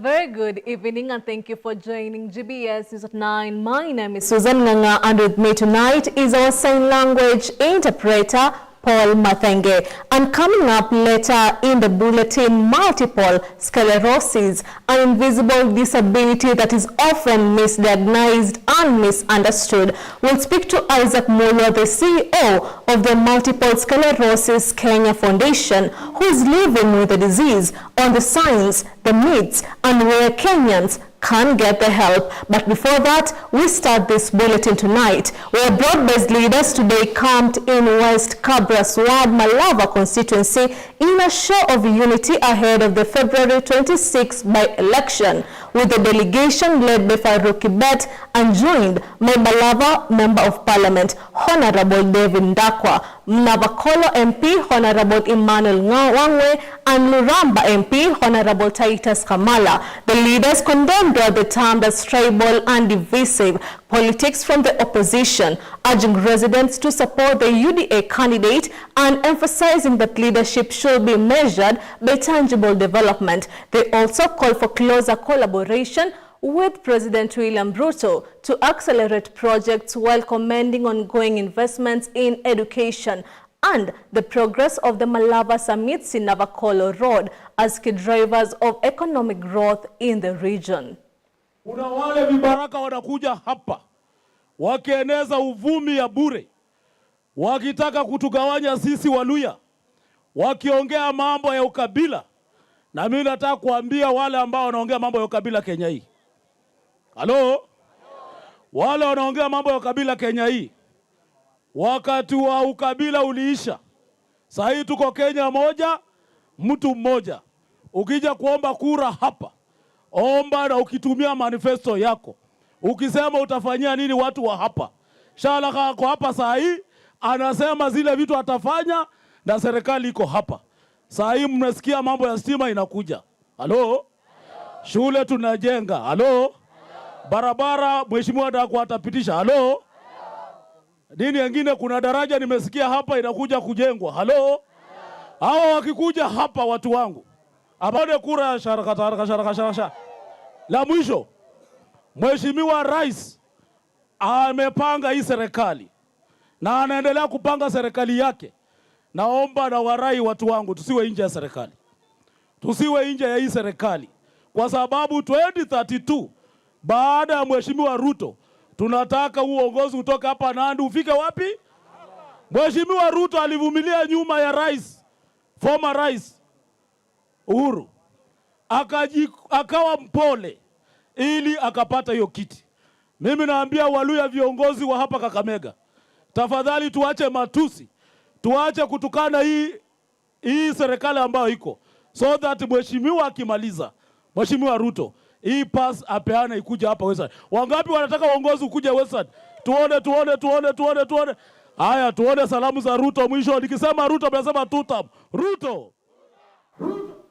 very good evening and thank you for joining GBS News at 9. My name is Susan Nganga and with me tonight is our sign language interpreter, Paul Mathenge. And coming up later in the bulletin, multiple sclerosis, an invisible disability that is often misdiagnosed and misunderstood. We'll speak to Isaac Mulwa, the CEO of the Multiple Sclerosis Kenya Foundation, who is living with the disease, on the signs, the myths, and where Kenyans can get the help. But before that, we start this bulletin tonight, where broad-based leaders today camped in West Kabra's Ward Malava constituency in a show of unity ahead of the February 26 by-election, with the delegation led by Farouk Kibet and joined by Malava Member of Parliament, Honorable David Ndakwa, Navakolo MP, Honorable Emmanuel Wangwe, and Luramba MP, Honorable Titus Kamala. The leaders condemned the term as tribal and divisive politics from the opposition, urging residents to support the UDA candidate and emphasizing that leadership should be measured by tangible development. They also called for closer collaboration with President William Ruto to accelerate projects while commending ongoing investments in education and the progress of the Malava Summit Navakolo Road as key drivers of economic growth in the region. Kuna wale vibaraka wanakuja hapa wakieneza uvumi ya bure, wakitaka kutugawanya sisi Waluya, wakiongea mambo ya ukabila. Na mimi nataka kuambia wale ambao wanaongea mambo ya ukabila Kenya hii. Halo? Wale wanaongea mambo ya ukabila Kenya hii, wakati wa ukabila uliisha. Sasa hii tuko Kenya moja, mtu mmoja. Ukija kuomba kura hapa, omba na ukitumia manifesto yako. Ukisema utafanyia nini watu wa hapa. Shala kwa hapa saa hii, anasema zile vitu atafanya na serikali iko hapa. Saa hii mnasikia mambo ya stima inakuja. Halo? Shule tunajenga. Halo? Barabara mheshimiwa Ndakwa atapitisha. Halo? Dini nyingine kuna daraja nimesikia hapa inakuja kujengwa. Halo? Hawa wakikuja hapa watu wangu, abone kura sharaka. La mwisho, Mheshimiwa Rais amepanga hii serikali na anaendelea kupanga serikali yake. Naomba na warai watu wangu, tusiwe nje ya serikali. Tusiwe nje ya hii serikali. Kwa sababu 2032 baada ya Mheshimiwa Ruto, tunataka uongozi utoke hapa Nandi ufike wapi? Mheshimiwa Ruto alivumilia nyuma ya rais, former rais Uhuru. Akawa mpole ili akapata hiyo kiti. Mimi naambia Waluya, viongozi wa hapa Kakamega, tafadhali tuache matusi, tuache kutukana hii serikali ambayo iko, so that mheshimiwa akimaliza, Mheshimiwa Ruto, hii pass apeana ikuja hapa Western. Wangapi wanataka uongozi ukuje Western? Tuone. Haya, tuone salamu za Ruto mwisho. Nikisema Ruto mnasema tutam. Ruto.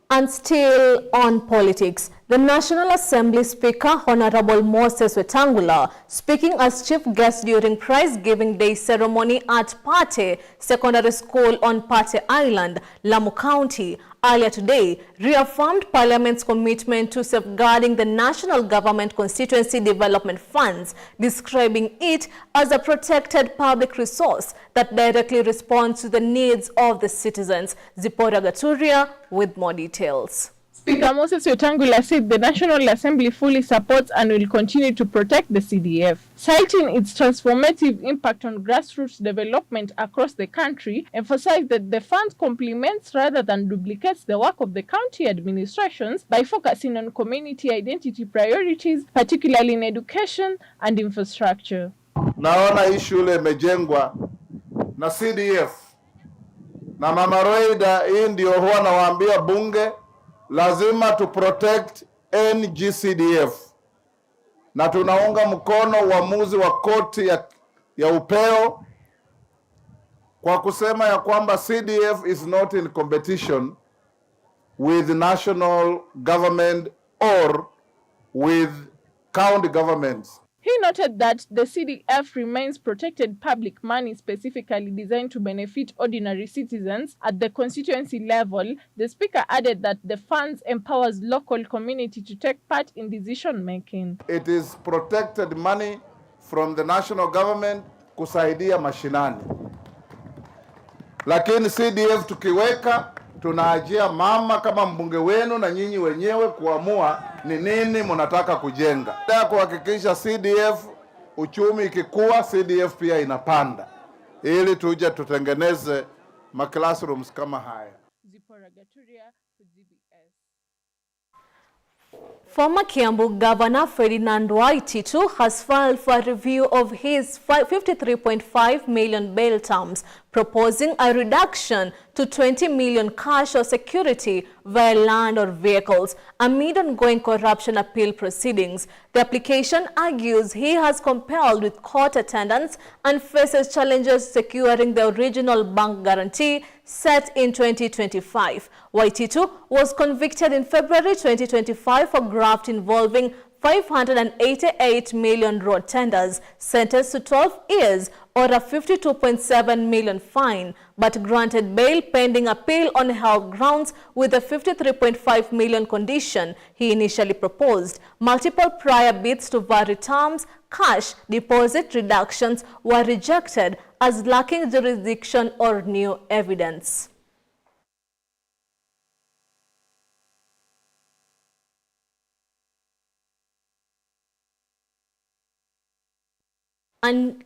And still on politics, the National Assembly Speaker, Honorable Moses Wetangula, speaking as chief guest during prize-giving day ceremony at Pate Secondary School on Pate Island, Lamu County, earlier today, reaffirmed Parliament's commitment to safeguarding the national government constituency development funds, describing it as a protected public resource that directly responds to the needs of the citizens. Zipora Gaturia with more details. Speaker Moses Wetangula said the National Assembly fully supports and will continue to protect the CDF. Citing its transformative impact on grassroots development across the country, emphasized that the fund complements rather than duplicates the work of the county administrations by focusing on community identity priorities, particularly in education and infrastructure. Naona hii shule imejengwa na CDF. Na Mama Roida, hii ndio huwa nawaambia bunge, lazima to protect NGCDF. Na tunaunga mkono uamuzi wa koti ya upeo kwa kusema ya kwamba CDF is not in competition with national government or with county governments. He noted that the CDF remains protected public money specifically designed to benefit ordinary citizens at the constituency level. The Speaker added that the funds empowers local community to take part in decision making. It is protected money from the national government kusaidia mashinani, lakini CDF tukiweka tunaajia mama kama mbunge wenu na nyinyi wenyewe kuamua ni nini mnataka kujenga. Nataka kuhakikisha CDF uchumi ikikua, CDF pia inapanda, ili tuje tutengeneze classrooms kama haya. Former Kiambu Governor Ferdinand Waititu has filed for a review of his 53.5 million bail terms, proposing a reduction to 20 million cash or security via land or vehicles amid ongoing corruption appeal proceedings. The application argues he has compelled with court attendance and faces challenges securing the original bank guarantee set in 2025. Waititu was convicted in February 2025 for graft involving 588 million road tenders, sentenced to 12 years or a 52.7 million fine, but granted bail pending appeal on health grounds with a 53.5 million condition he initially proposed. Multiple prior bids to vary terms, cash deposit reductions were rejected as lacking jurisdiction or new evidence. And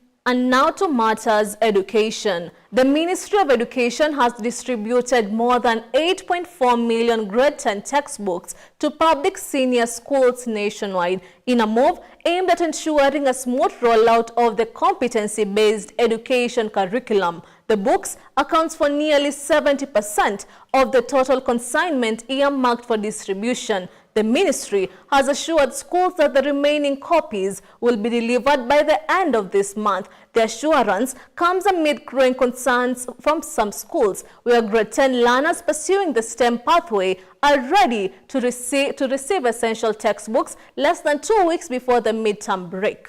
now to matters education. The Ministry of Education has distributed more than 8.4 million grade 10 textbooks to public senior schools nationwide in a move aimed at ensuring a smooth rollout of the competency-based education curriculum. The books accounts for nearly 70% of the total consignment earmarked for distribution. The ministry has assured schools that the remaining copies will be delivered by the end of this month. The assurance comes amid growing concerns from some schools where grade 10 learners pursuing the STEM pathway are ready to receive essential textbooks less than 2 weeks before the midterm break.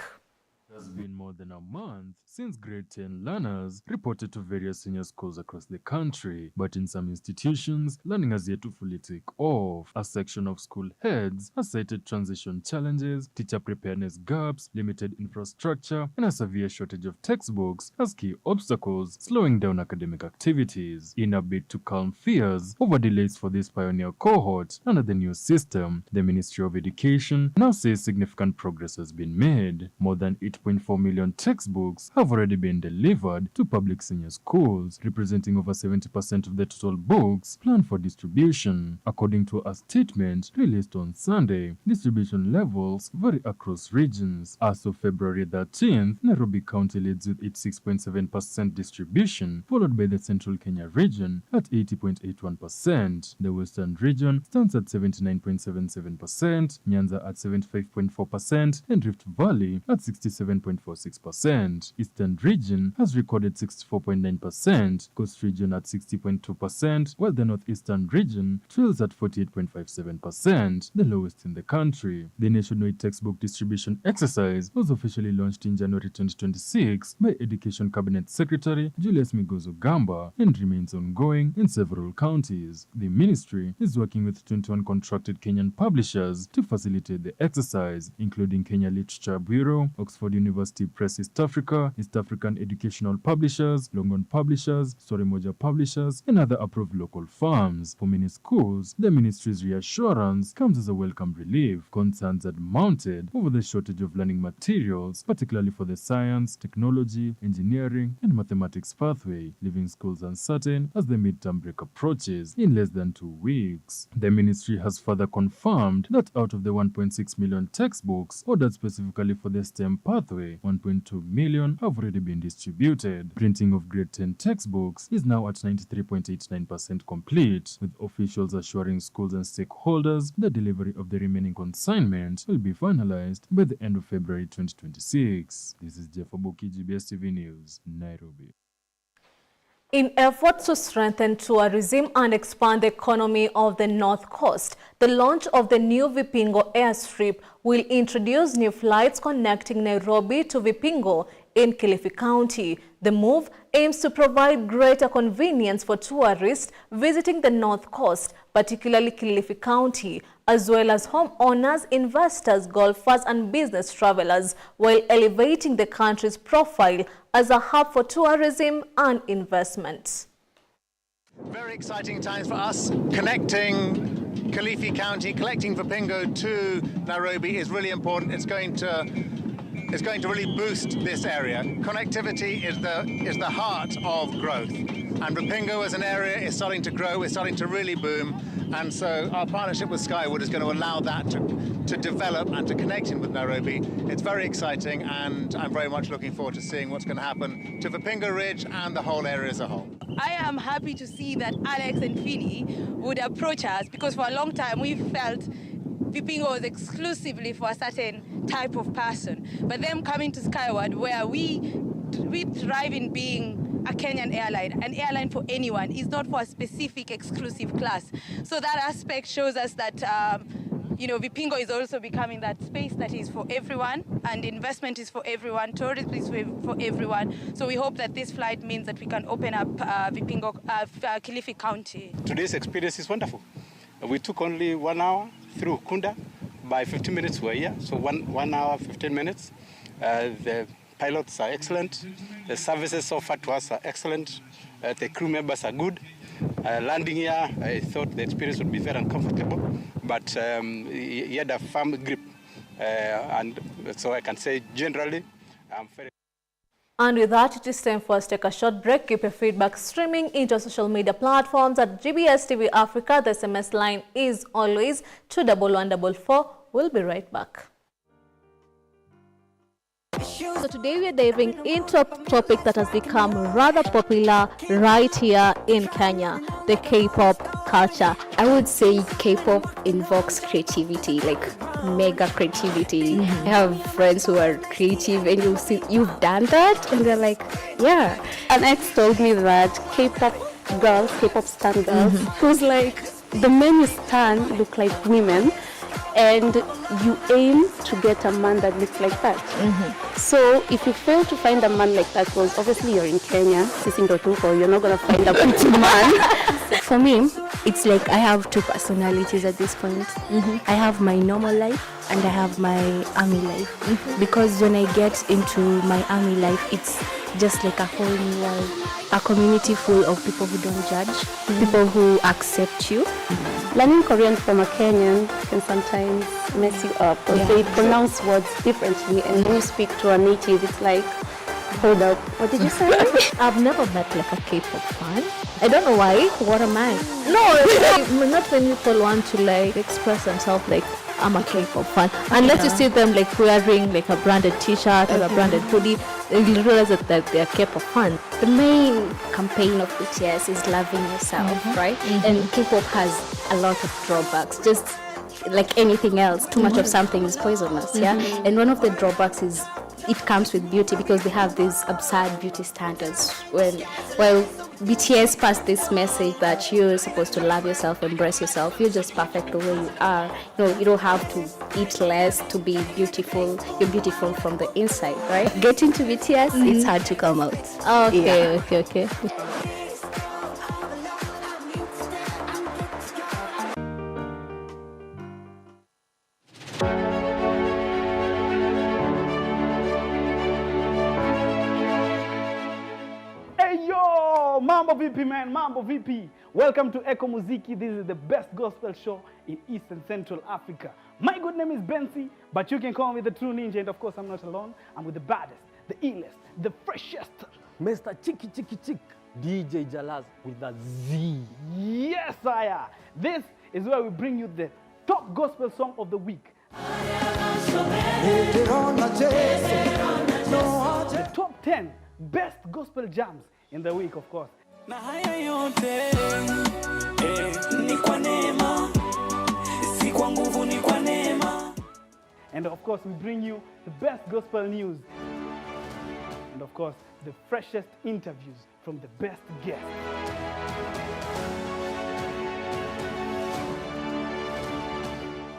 It has been more than a month since grade 10 learners reported to various senior schools across the country, but in some institutions, learning has yet to fully take off. A section of school heads has cited transition challenges, teacher preparedness gaps, limited infrastructure, and a severe shortage of textbooks as key obstacles slowing down academic activities. In a bid to calm fears over delays for this pioneer cohort under the new system, the Ministry of Education now says significant progress has been made. More than 8.4 million textbooks have already been delivered to public senior schools, representing over 70% of the total books planned for distribution. According to a statement released on Sunday, distribution levels vary across regions. As of February 13th, Nairobi County leads with its 6.7% distribution, followed by the Central Kenya region at 80.81%. The Western region stands at 79.77%, Nyanza at 75.4%, and Rift Valley at 67.46%. Eastern region has recorded 64.9%, Coast region at 60.2%, while the Northeastern region trails at 48.57%, the lowest in the country. The nationwide textbook distribution exercise was officially launched in January 2026 by Education Cabinet Secretary Julius Migozo Gamba and remains ongoing in several counties. The ministry is working with 21 contracted Kenyan publishers to facilitate the exercise, including Kenya Literature Bureau, Oxford University Press East Africa, East African Educational Publishers, Longon Publishers, Story Moja Publishers, and other approved local firms. For many schools, the ministry's reassurance comes as a welcome relief. Concerns had mounted over the shortage of learning materials, particularly for the science, technology, engineering, and mathematics pathway, leaving schools uncertain as the midterm break approaches in less than 2 weeks. The ministry has further confirmed that out of the 1.6 million textbooks ordered specifically for the STEM pathway, 1.2 million have already been distributed. Printing of grade 10 textbooks is now at 93.89% complete, with officials assuring schools and stakeholders the delivery of the remaining consignment will be finalized by the end of February 2026. This is Jeff Oboki, GBS TV News, Nairobi. In efforts to strengthen tourism and expand the economy of the North Coast, the launch of the new Vipingo airstrip will introduce new flights connecting Nairobi to Vipingo in Kilifi County. The move aims to provide greater convenience for tourists visiting the North Coast, particularly Kilifi County, as well as homeowners, investors, golfers and business travelers, while elevating the country's profile as a hub for tourism and investment. Very exciting times for us. Connecting Kilifi County, connecting Vipingo to Nairobi is really important. It's going to really boost this area. Connectivity is the heart of growth. And Vipingo as an area is starting to grow, it's starting to really boom. And so our partnership with Skywood is going to allow that to develop and to connect in with Nairobi. It's very exciting, and I'm very much looking forward to seeing what's going to happen to Vipingo Ridge and the whole area as a whole. I am happy to see that Alex and Philly would approach us, because for a long time we felt Vipingo was exclusively for a certain type of person. But them coming to Skyward, where we thrive in being a Kenyan airline, an airline for anyone, is not for a specific exclusive class. So that aspect shows us that Vipingo is also becoming that space that is for everyone, and investment is for everyone, tourism is for everyone. So we hope that this flight means that we can open up Kilifi County. Today's experience is wonderful. We took only 1 hour through Kunda. By 15 minutes we're here, so one hour, 15 minutes. The pilots are excellent. The services offered to us are excellent. The crew members are good. Landing here, I thought the experience would be very uncomfortable, but he had a firm grip. And so I can say generally, I'm very... And with that, it is time for us to take a short break. Keep your feedback streaming into social media platforms at GBS TV Africa. The SMS line is always 21144. We'll be right back. So today we are diving into a topic that has become rather popular right here in Kenya, the K-pop culture. I would say K-pop invokes creativity, like mega creativity. I have friends who are creative, and you see you've done that, and they're like, yeah. An ex told me that K-pop girls, K-pop stan girls, who's like, the men you stan look like women, and you aim to get a man that looks like that. So if you fail to find a man like that, because obviously you're in Kenya, you're not going to find a pretty man. For me, it's like I have two personalities at this point. I have my normal life and I have my army life. Because when I get into my army life, it's just like a whole new world. A community full of people who don't judge, people who accept you. Learning Korean from a Kenyan can sometimes mess you up, because they pronounce words differently, and when you speak to a native, it's like, hold up, what did you say? I've never met like a K-pop fan. I don't know why. What am I? No, not when people want to like express themselves like, I'm a K-pop fan. Unless you see them like wearing like a branded t-shirt or a branded hoodie, you realize that they're K-pop fans. The main campaign of BTS is loving yourself, right? And K-pop has a lot of drawbacks, just like anything else. Too much of something is poisonous, And one of the drawbacks is it comes with beauty, because they have these absurd beauty standards. Well, BTS passed this message that you're supposed to love yourself, embrace yourself. You're just perfect the way you are. You don't have to eat less to be beautiful. You're beautiful from the inside, right? Get into BTS, it's hard to come out. Okay. Mambo VP, man, Mambo VP. Welcome to Echo Muziki. This is the best gospel show in East and Central Africa. My good name is Bensi, but you can call me the True Ninja, and of course I'm not alone. I'm with the baddest, the illest, the freshest, Mr. Chicky Chicky Chick, DJ Jalaz with a Z. Yes, sire. This is where we bring you the top gospel song of the week. The top 10 best gospel jams in the week, of course. And of course, we bring you the best gospel news. And of course, the freshest interviews from from the best guests.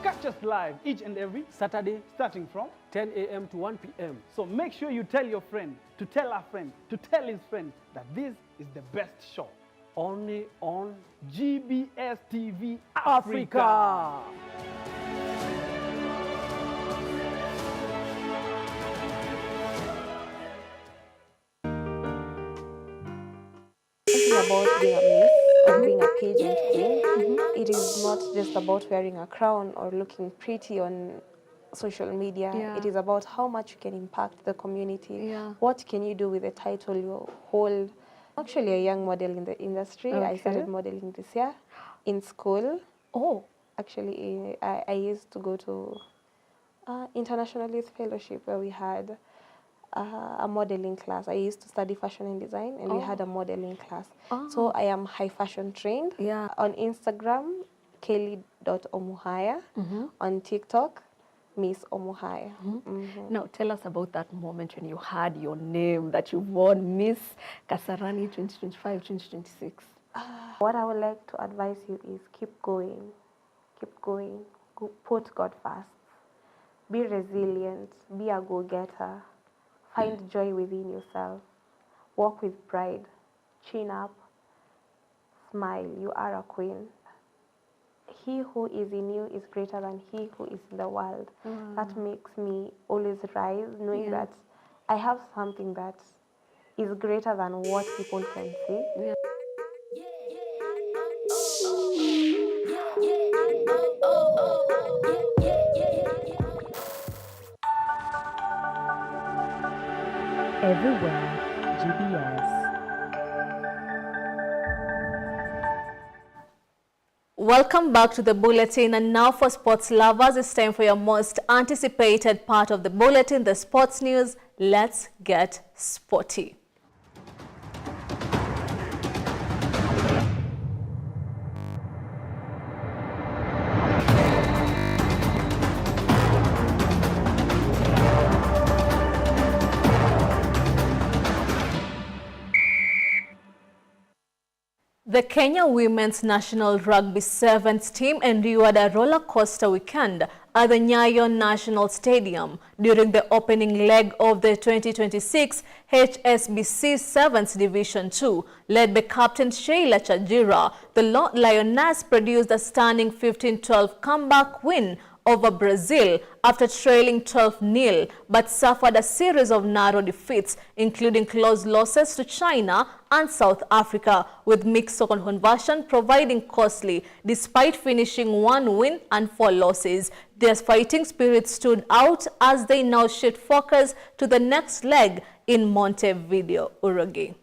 Catch us live each and every Saturday, starting from 10 a.m. to 1 p.m. So make sure you tell your friend, to tell our friend, to tell his friend that this is the best show. Only on GBS TV Africa. Africa. Talking about being a miss or being a pageant queen, it is not just about wearing a crown or looking pretty on social media. Yeah. It is about how much you can impact the community. Yeah. What can you do with the title you hold? I'm actually a young model in the industry. I Okay. started modeling this year in school. Oh. Actually, I used to go to International Youth Fellowship where we had a modeling class. I used to study fashion and design, and we had a modeling class. So I am high fashion trained. Yeah. On Instagram, kelly.omuhaya. On TikTok, Miss Omuhaya. Now tell us about that moment when you had your name that you won Miss Kasarani 2025-2026. What I would like to advise you is keep going. Keep going. Put God first. Be resilient. Be a go-getter. Find joy within yourself. Walk with pride. Chin up. Smile. You are a queen. He who is in you is greater than he who is in the world. That makes me always rise, knowing that I have something that is greater than what people can see. Yeah. Everywhere, GBS. Welcome back to the bulletin, and now for sports lovers, it's time for your most anticipated part of the bulletin, the sports news. Let's get sporty. The Kenya Women's National Rugby Sevens team endured a roller coaster weekend at the Nyayo National Stadium during the opening leg of the 2026 HSBC Sevens Division 2. Led by Captain Sheila Chajira, the Lioness produced a stunning 15-12 comeback win over Brazil after trailing 12-0, but suffered a series of narrow defeats, including close losses to China and South Africa, with mixed second conversion proving costly. Despite finishing 1 win and 4 losses, their fighting spirit stood out as they now shift focus to the next leg in Montevideo, Uruguay.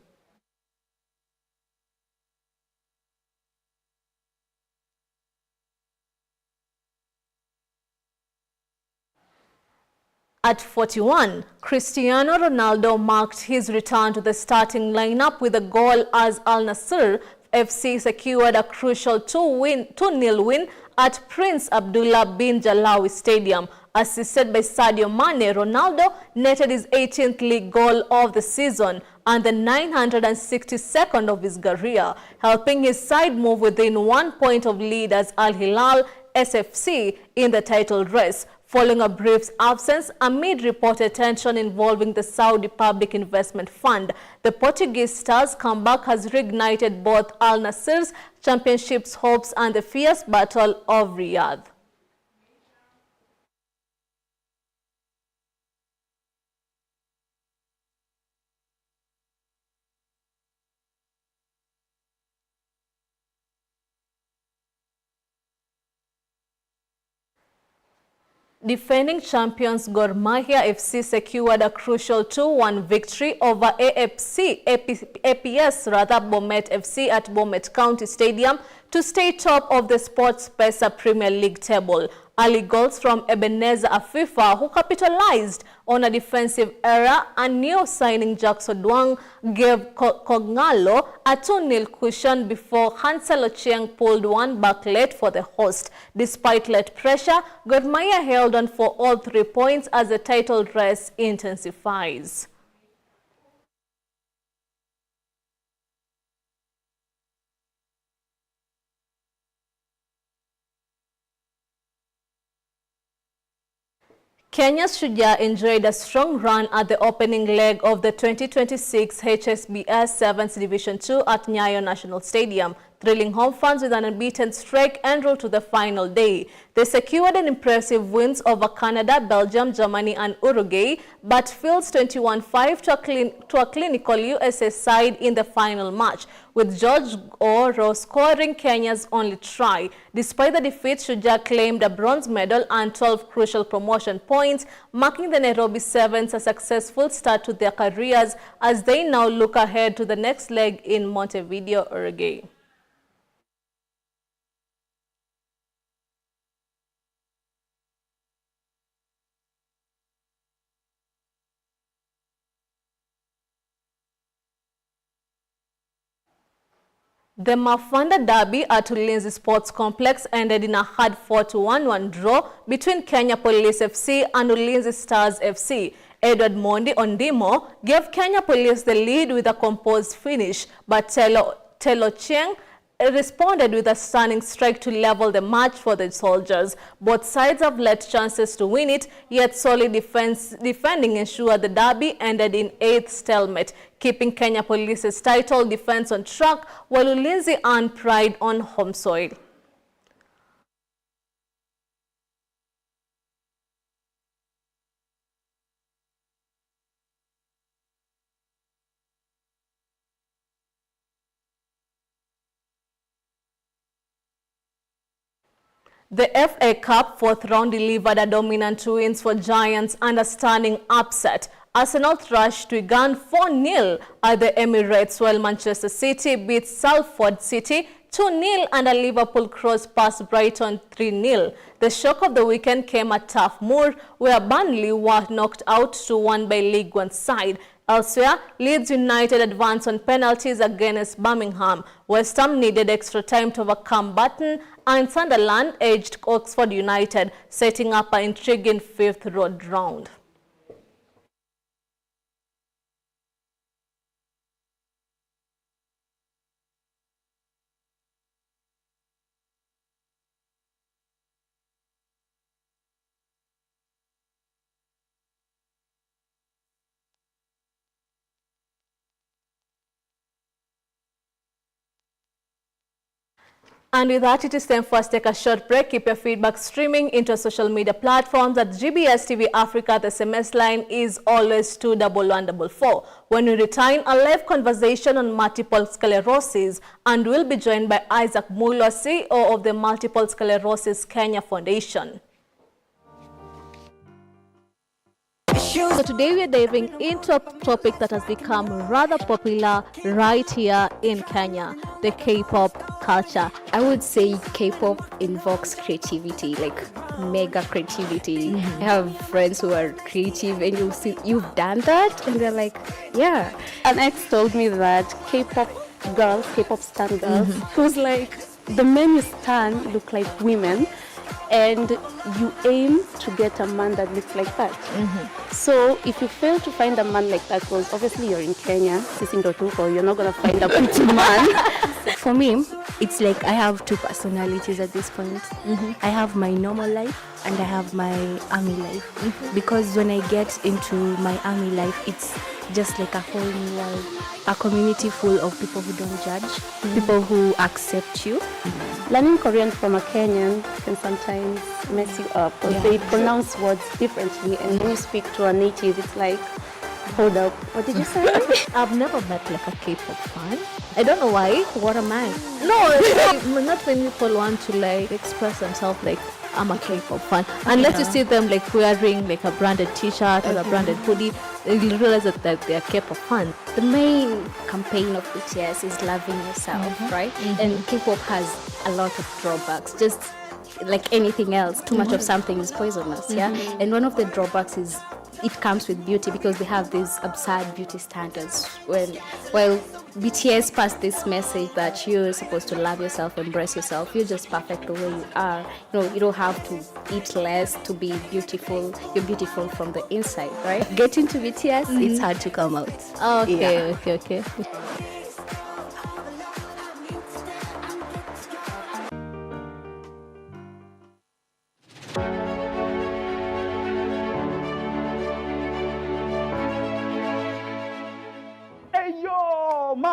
At 41, Cristiano Ronaldo marked his return to the starting lineup with a goal as Al Nassr FC secured a crucial 2-0 win at Prince Abdullah bin Jalawi Stadium. Assisted by Sadio Mane, Ronaldo netted his 18th league goal of the season and the 962nd of his career, helping his side move within 1 point of lead as Al Hilal SFC in the title race. Following a brief absence amid reported tension involving the Saudi Public Investment Fund, the Portuguese Stars' comeback has reignited both Al Nassr's championship's hopes and the fierce battle of Riyadh. Defending champions Gor Mahia FC secured a crucial 2-1 victory over APS Bomet FC at Bomet County Stadium to stay top of the SportsPesa Premier League table. Early goals from Ebenezer Afifa, who capitalized on a defensive error, and new signing Jackson Dwang gave Kogngalo a 2-0 cushion before Hansel Ochieng pulled one back late for the host. Despite late pressure, Gor Mahia held on for all 3 points as the title race intensifies. Kenya's Shujaa enjoyed a strong run at the opening leg of the 2026 HSBS 7th Division 2 at Nyayo National Stadium, thrilling home fans with an unbeaten streak en route to the final day. They secured an impressive wins over Canada, Belgium, Germany and Uruguay, but fields 21-5 to a clinical USA side in the final match, with George Oro scoring Kenya's only try. Despite the defeat, Shujaa claimed a bronze medal and 12 crucial promotion points, marking the Nairobi Sevens a successful start to their careers as they now look ahead to the next leg in Montevideo, Uruguay. The Mafanda Derby at Ulinzi Sports Complex ended in a hard-fought 1-1 draw between Kenya Police FC and Ulinzi Stars FC. Edward Mondi Ondimo gave Kenya Police the lead with a composed finish, but Telo Cheng responded with a stunning strike to level the match for the soldiers. Both sides have led chances to win it, yet solid defending ensured the derby ended in 8th stalemate, keeping Kenya Police's title defense on track while Ulinzi earned pride on home soil. The FA Cup fourth round delivered a dominant wins for Giants and a stunning upset. Arsenal thrashed Wigan 4-0 at the Emirates, while Manchester City beat Salford City 2-0 and a Liverpool cross past Brighton 3-0. The shock of the weekend came at Turf Moor, where Burnley were knocked out 2-1 by League One side. Elsewhere, Leeds United advanced on penalties against Birmingham. West Ham needed extra time to overcome Burton, and Sunderland edged Oxford United, setting up an intriguing fifth road round. And with that, it is time for us to take a short break. Keep your feedback streaming into social media platforms at GBS TV Africa. The SMS line is always 21144. When we return, a live conversation on multiple sclerosis, and we'll be joined by Isaac Muller, CEO of the Multiple Sclerosis Kenya Foundation. So today we are diving into a topic that has become rather popular right here in Kenya, the K-pop culture. I would say K-pop invokes creativity, like mega creativity. I have friends who are creative and you've done that, and they're like, yeah. An ex told me that K-pop girls, K-pop stan girls, who's like, the men you stan look like women, and you aim to get a man that looks like that. So if you fail to find a man like that, because obviously you're in Kenya, you're not going to find a pretty man. For me, it's like I have two personalities at this point. I have my normal life and I have my army life. Because when I get into my army life, it's just like a whole new world. A community full of people who don't judge, people who accept you. Learning Korean from a Kenyan can sometimes mess you up because they pronounce words differently, and when you speak to a native, it's like, hold up, what did you say? I've never met like a K-pop fan. I don't know why. What am I? No, not when people want to like express themselves like, I'm a K-pop fan. Unless you see them like wearing like a branded t-shirt or a branded hoodie, you realize that they are K-pop fans. The main campaign of BTS is loving yourself, right? And K-pop has a lot of drawbacks, just like anything else. Too much of something is poisonous, And one of the drawbacks is it comes with beauty, because they have these absurd beauty standards. While BTS passed this message that you're supposed to love yourself, embrace yourself, you're just perfect the way you are. You don't have to eat less to be beautiful. You're beautiful from the inside, right? Get into BTS, it's hard to come out. Okay.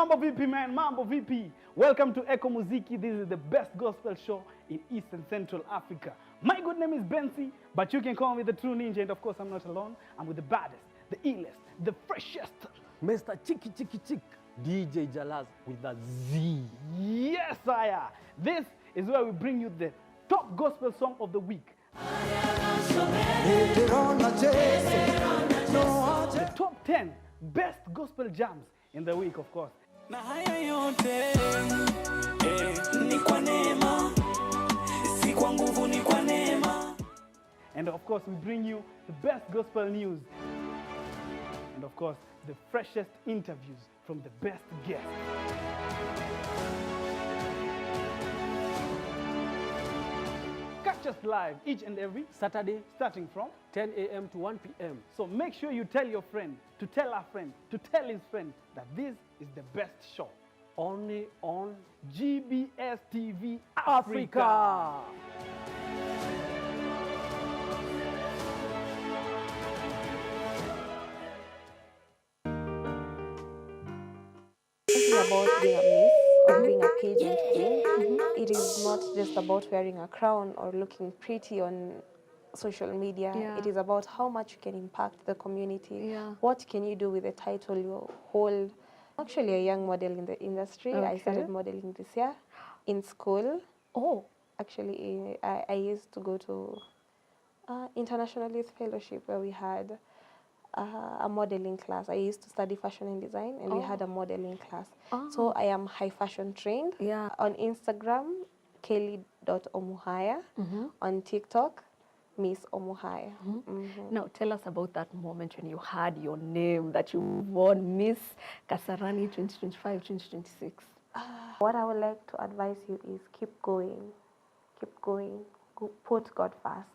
Mambo VP, man. Mambo VP. Welcome to Echo Muziki. This is the best gospel show in East and Central Africa. My good name is Bensi, but you can call me the true ninja. And of course, I'm not alone. I'm with the baddest, the illest, the freshest. Mr. Chicky Chicky Chick, DJ Jalaz with a Z. Yes, sire. This is where we bring you the top gospel song of the week. The top 10 best gospel jams in the week, of course. And of course, we bring you the best gospel news. And of course, the freshest interviews from the best guests. Catch us live each and every Saturday, starting from 10 a.m. to 1 p.m. So make sure you tell your friend, to tell our friend, to tell his friend that this is the best show. Only on GBS TV Africa. Africa. About being a miss or being a pageant queen. It is not just about wearing a crown or looking pretty on social media. Yeah. It is about how much you can impact the community. Yeah. What can you do with the title you hold? Actually, a young model in the industry. I Okay. started modeling this year in school. Oh. Actually, I used to go to International Youth Fellowship where we had a modeling class. I used to study fashion and design, and we had a modeling class. So I am high fashion trained. Yeah. On Instagram, kelly.omuhaya. On TikTok, Miss Omuhaya. Now tell us about that moment when you had your name that you won Miss Kasarani 2025-2026. What I would like to advise you is keep going. Keep going. Put God first.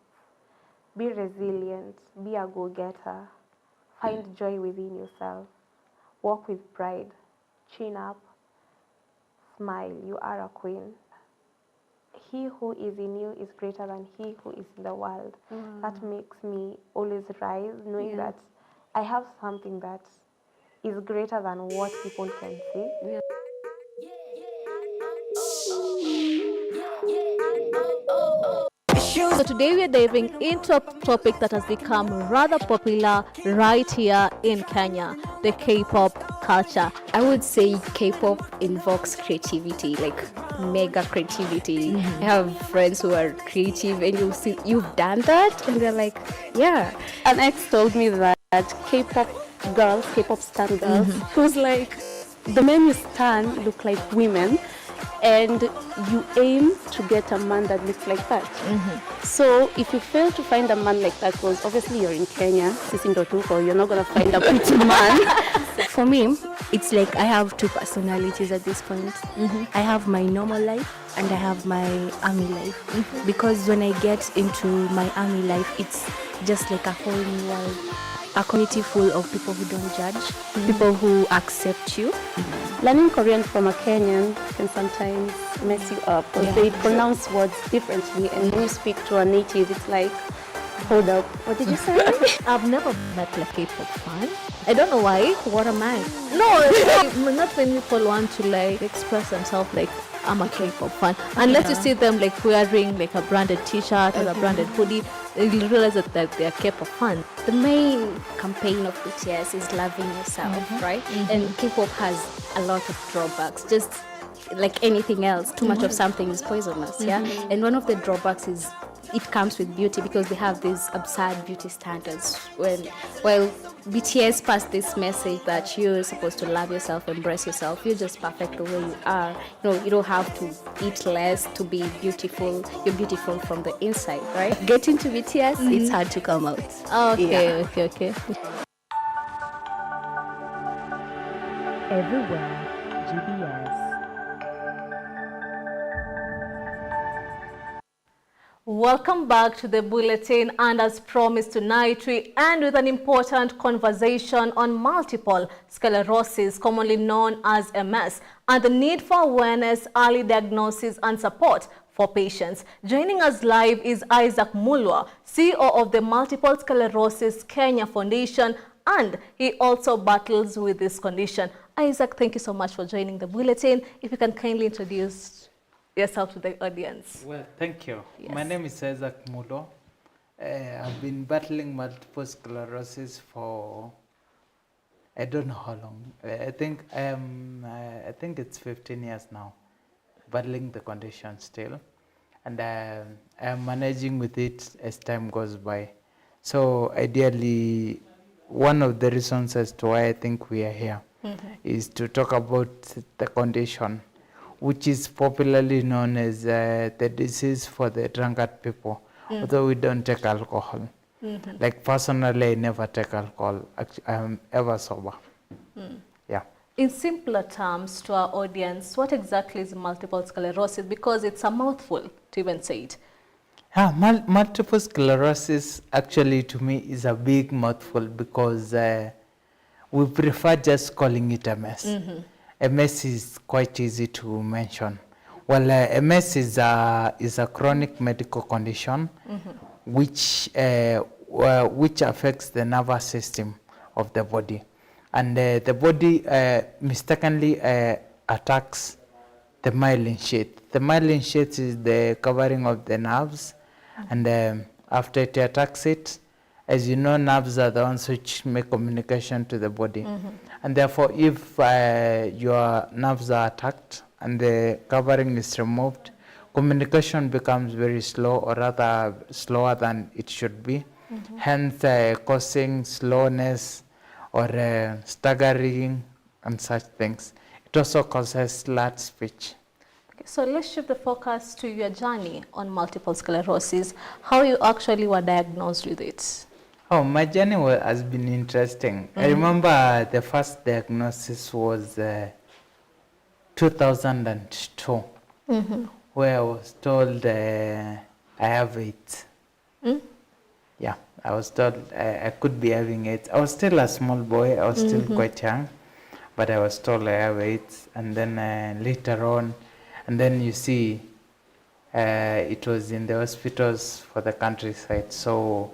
Be resilient. Be a go-getter. Find joy within yourself. Walk with pride. Chin up. Smile. You are a queen. He who is in you is greater than he who is in the world. That makes me always rise, knowing that I have something that is greater than what people can see. Yeah. So today we are diving into a topic that has become rather popular right here in Kenya, the K-pop culture. I would say K-pop invokes creativity, like mega creativity. I have friends who are creative and you see you've done that and they're like, yeah. An ex told me that K-pop girls, K-pop stan girls, who's like, the men you stan look like women, and you aim to get a man that looks like that. So if you fail to find a man like that, because obviously you're in Kenya, you're not going to find a pretty man. For me, it's like I have two personalities at this point. I have my normal life and I have my army life. Because when I get into my army life, it's just like a whole new world. A community full of people who don't judge, people who accept you. Learning Korean from a Kenyan can sometimes mess you up because they pronounce words differently, and when you speak to a native, it's like, hold up, what did you say? I've never met like a K-pop fan. I don't know why. What am I? No, not when people want to like express themselves like I'm a K-pop fan. Unless you see them like wearing like a branded T-shirt or a branded hoodie, you'll realize that they're K-pop fans. The main campaign of BTS is loving yourself, right? And K-pop has a lot of drawbacks, just like anything else. Too much of something is poisonous, yeah? And one of the drawbacks is it comes with beauty because they have these absurd beauty standards. While BTS passed this message that you're supposed to love yourself, embrace yourself, you're just perfect the way you are. You know, you don't have to eat less to be beautiful. You're beautiful from the inside, right? Get into BTS, it's hard to come out. Okay. Everywhere, GBS. Welcome back to the bulletin, and as promised tonight we end with an important conversation on multiple sclerosis, commonly known as MS, and the need for awareness, early diagnosis and support for patients. Joining us live is Isaac Mulwa, CEO of the Multiple Sclerosis Kenya Foundation, and he also battles with this condition. Isaac, thank you so much for joining the bulletin. If you can kindly introduce yourself to the audience. Well, thank you. Yes. My name is Isaac Mulo. I've been battling multiple sclerosis for I don't know how long. I think it's 15 years now, battling the condition still, and I'm managing with it as time goes by. So ideally, one of the reasons as to why I think we are here is to talk about the condition, which is popularly known as the disease for the drunkard people, although we don't take alcohol. Like personally, I never take alcohol. Actually, I'm ever sober. Yeah. In simpler terms to our audience, what exactly is multiple sclerosis? Because it's a mouthful to even say it. Multiple sclerosis actually to me is a big mouthful because we prefer just calling it MS. MS is quite easy to mention. Well, MS is a chronic medical condition which affects the nervous system of the body. And the body mistakenly attacks the myelin sheath. The myelin sheath is the covering of the nerves, and after it attacks it, as you know, nerves are the ones which make communication to the body. And therefore, if your nerves are attacked and the covering is removed, communication becomes very slow, or rather slower than it should be, hence causing slowness or staggering and such things. It also causes slurred speech. Okay, so let's shift the focus to your journey on multiple sclerosis, how you actually were diagnosed with it. Oh, my journey has been interesting. I remember the first diagnosis was 2002, where I was told I have AIDS. Yeah, I was told I could be having AIDS. I was still a small boy, I was still quite young, but I was told I have AIDS. And then later on, and then you see, it was in the hospitals for the countryside, so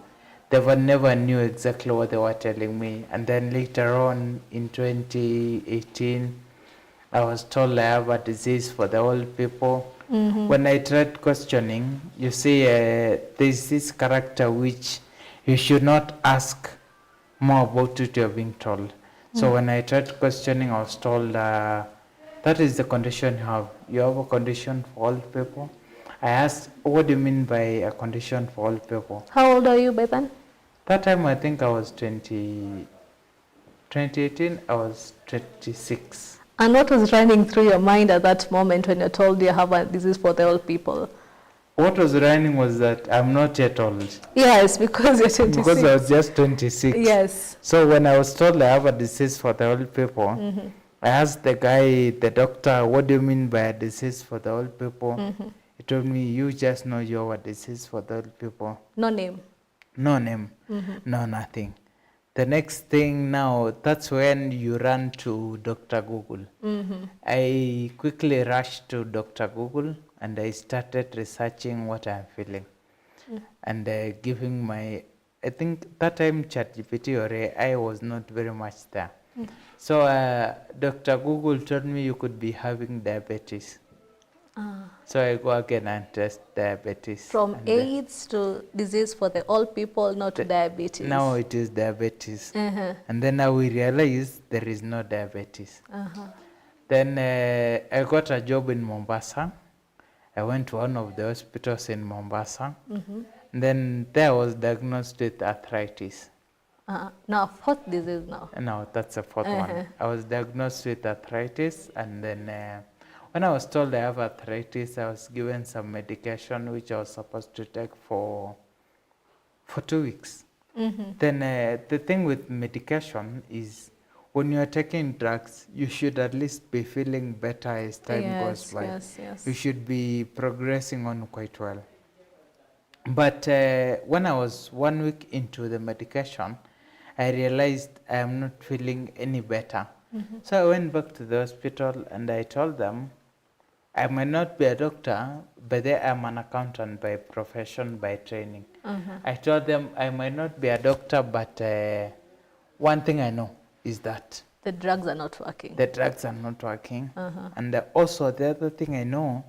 they never knew exactly what they were telling me. And then later on in 2018, I was told I have a disease for the old people. When I tried questioning, you see, there's this character which you should not ask more about it you're being told. So when I tried questioning, I was told, that is the condition you have. You have a condition for old people. I asked, what do you mean by a condition for old people? How old are you by then? That time I think I was 2018, I was 26. And what was running through your mind at that moment when you're told you have a disease for the old people? What was running was that I'm not yet old. Yes, because you're 26. Because I was just 26. Yes. So when I was told I have a disease for the old people, I asked the guy, the doctor, what do you mean by a disease for the old people? He told me, you just know you have a disease for the old people. No name? No name, no nothing. The next thing now, that's when you run to Dr. Google. I quickly rushed to Dr. Google and I started researching what I'm feeling and giving my, I think that time ChatGPT or AI was not very much there. So Dr. Google told me you could be having diabetes. So I go again and test diabetes. From AIDS to disease for the old people, not to diabetes. Now it is diabetes. And then now we realize there is no diabetes. Then I got a job in Mombasa. I went to one of the hospitals in Mombasa. And then there I was diagnosed with arthritis. Now, fourth disease now. No, that's the fourth one. I was diagnosed with arthritis, and then when I was told I have arthritis, I was given some medication which I was supposed to take for 2 weeks. Then the thing with medication is when you are taking drugs, you should at least be feeling better as time goes by. Yes. You should be progressing on quite well. But when I was 1 week into the medication, I realized I am not feeling any better. So I went back to the hospital and I told them, I might not be a doctor, but I am an accountant by profession, by training. I told them I might not be a doctor, but one thing I know is that The drugs are not working. The drugs are not working. And also the other thing I know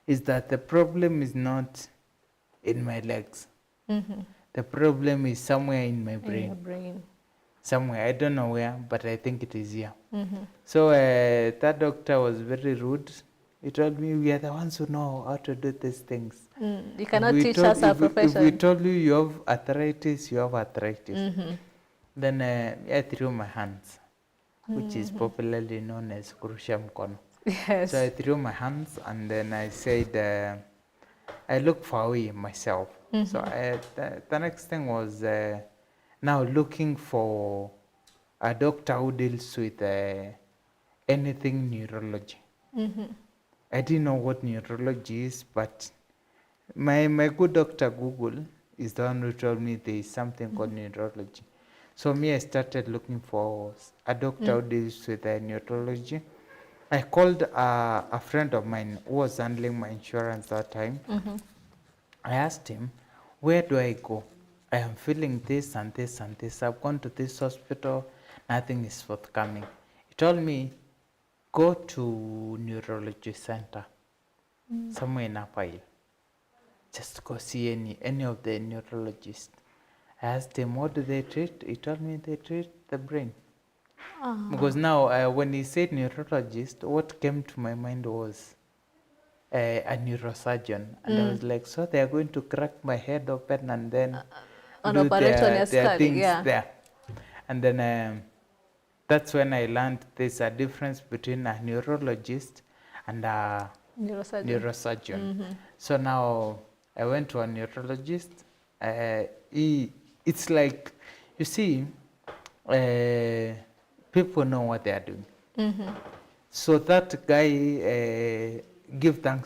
is that the problem is not in my legs. The problem is somewhere in my brain. In your brain. Somewhere, I don't know where, but I think it is here. So that doctor was very rude. He told me, we are the ones who know how to do these things. You cannot teach us our profession. If we told you you have arthritis, you have arthritis. Then I threw my hands, which is popularly known as kurusha mkono. Yes. So I threw my hands and then I said, I look for a way myself. So the next thing was now looking for a doctor who deals with anything neurology. I didn't know what neurology is, but my good doctor Google is the one who told me there is something called neurology. So me, I started looking for a doctor who deals with neurology. I called a friend of mine who was handling my insurance that time. I asked him, where do I go? I am feeling this and this and this. I've gone to this hospital, nothing is forthcoming. He told me, go to neurology center, somewhere in Upper Hill. Just go see any of the neurologists. I asked him, what do they treat? He told me they treat the brain. Because now, when he said neurologist, what came to my mind was a neurosurgeon. And I was like, so they are going to crack my head open and then do their things there. And then that's when I learned there's a difference between a neurologist and a neurosurgeon. So now I went to a neurologist. It's like, you see, people know what they are doing. So that guy,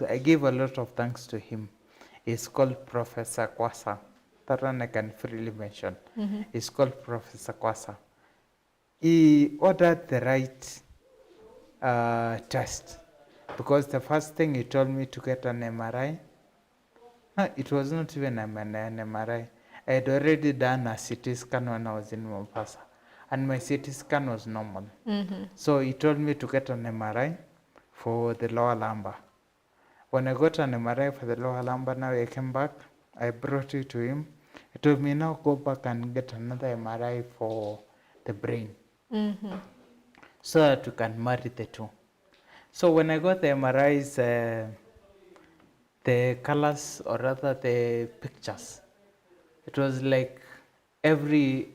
I give a lot of thanks to him. He's called Professor Kwasa. That one I can freely mention. He's called Professor Kwasa. He ordered the right test, because the first thing he told me to get an MRI. No, it was not even an MRI. I had already done a CT scan when I was in Mombasa, and my CT scan was normal. So he told me to get an MRI for the lower lumbar. When I got an MRI for the lower lumbar, now I came back, I brought it to him. He told me, now go back and get another MRI for the brain, so that you can marry the two. So when I got the MRIs, the colors, or rather the pictures, it was like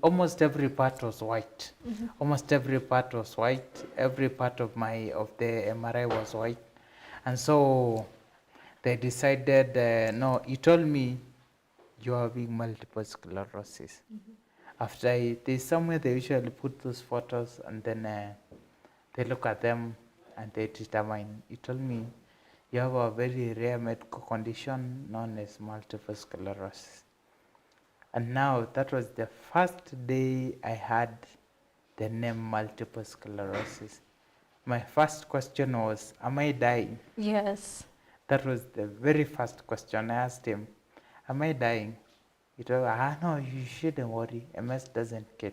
almost every part was white. Almost every part was white. Every part of the MRI was white. And so they decided, no, he told me, you are having multiple sclerosis. After there's somewhere they usually put those photos, and then they look at them and they determine. He told me, you have a very rare medical condition known as multiple sclerosis. And now that was the first day I had the name multiple sclerosis. My first question was, am I dying? Yes. That was the very first question I asked him. Am I dying? He told me, no, you shouldn't worry. MS doesn't kill.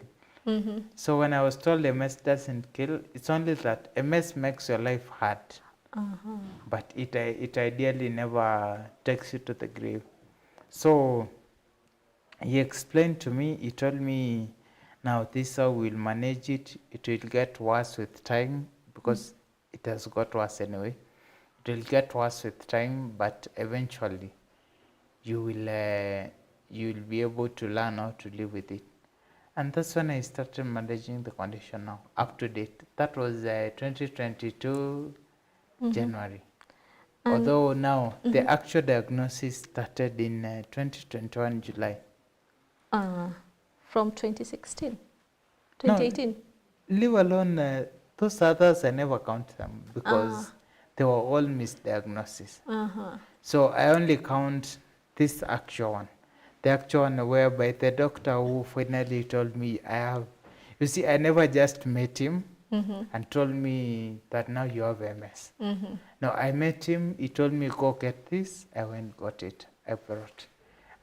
So when I was told MS doesn't kill, it's only that MS makes your life hard. But it ideally never takes you to the grave. So he explained to me, he told me, now this is how we'll manage it. It will get worse with time, because it has got worse anyway. It will get worse with time, but eventually you will be able to learn how to live with it. And that's when I started managing the condition now, up to date. That was 2022 January. Although now the actual diagnosis started in 2021 July. From 2016, 2018. No, leave alone those others, I never count them, because they were all misdiagnoses. So I only count this actual one. The actual one whereby the doctor who finally told me I have, you see, I never just met him and told me that now you have MS. No, I met him, he told me go get this, I went got it, I brought.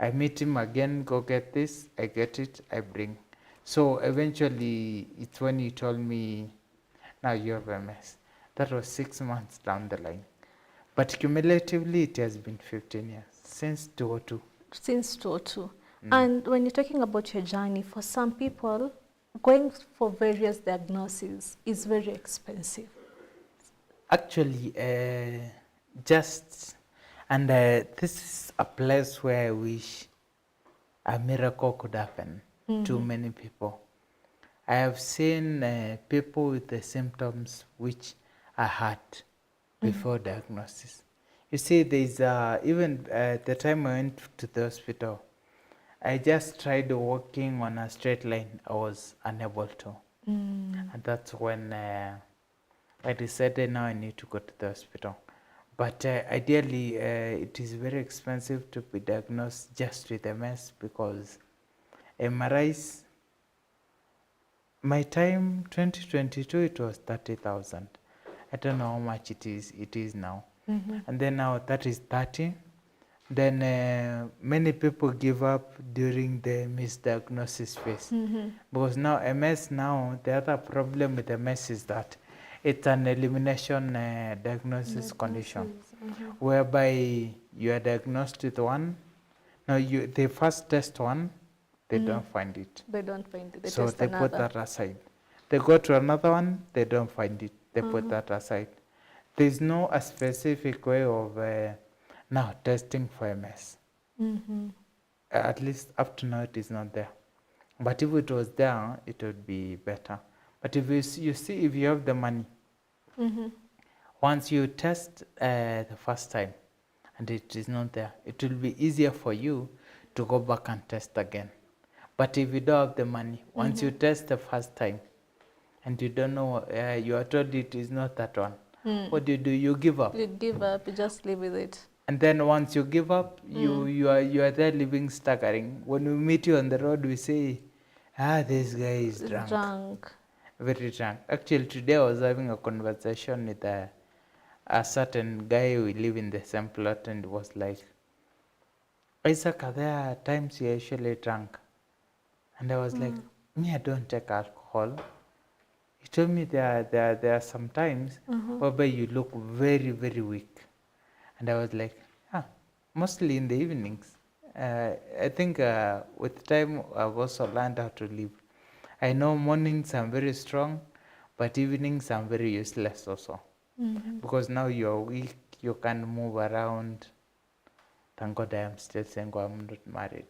I meet him again, go get this, I get it, I bring. So eventually it's when he told me now you have MS. That was 6 months down the line. But cumulatively, it has been 15 years, since 2002. Since 2002. And when you're talking about your journey, for some people, going for various diagnoses is very expensive. Actually, this is a place where I wish a miracle could happen to many people. I have seen people with the symptoms which I had before diagnosis. You see, there's even the time I went to the hospital, I just tried walking on a straight line. I was unable to. And that's when I decided now I need to go to the hospital. But ideally, it is very expensive to be diagnosed just with MS because MRIs, my time, 2022, it was 30,000. I don't know how much it is now. And then now that is 30. Then many people give up during the misdiagnosis phase. Because now MS now, the other problem with MS is that it's an elimination diagnosis condition, whereby you are diagnosed with one. Now they first test one, they don't find it. They don't find it. They So test they another. put that aside. They go to another one, they don't find it. They put that aside. There's no a specific way of now testing for MS. At least up to now, it is not there. But if it was there, it would be better. But if you see, if you have the money, once you test the first time and it is not there, it will be easier for you to go back and test again. But if you don't have the money, once you test the first time and you don't know, you are told it is not that one, what do? You give up. You give up, you just live with it. And then once you give up, you are there living staggering. When we meet you on the road, we say, this guy is drunk. Very drunk. Actually, today I was having a conversation with a certain guy who live in the same plot, and was like, Isaac, are there times you're usually drunk? And I was like, me, I don't take alcohol. He told me there are some times whereby you look very, very weak. And I was like, mostly in the evenings. I think with time I've also learned how to live. I know mornings I'm very strong, but evenings I'm very useless also. Because now you're weak, you can't move around. Thank God I am still single, I'm not married.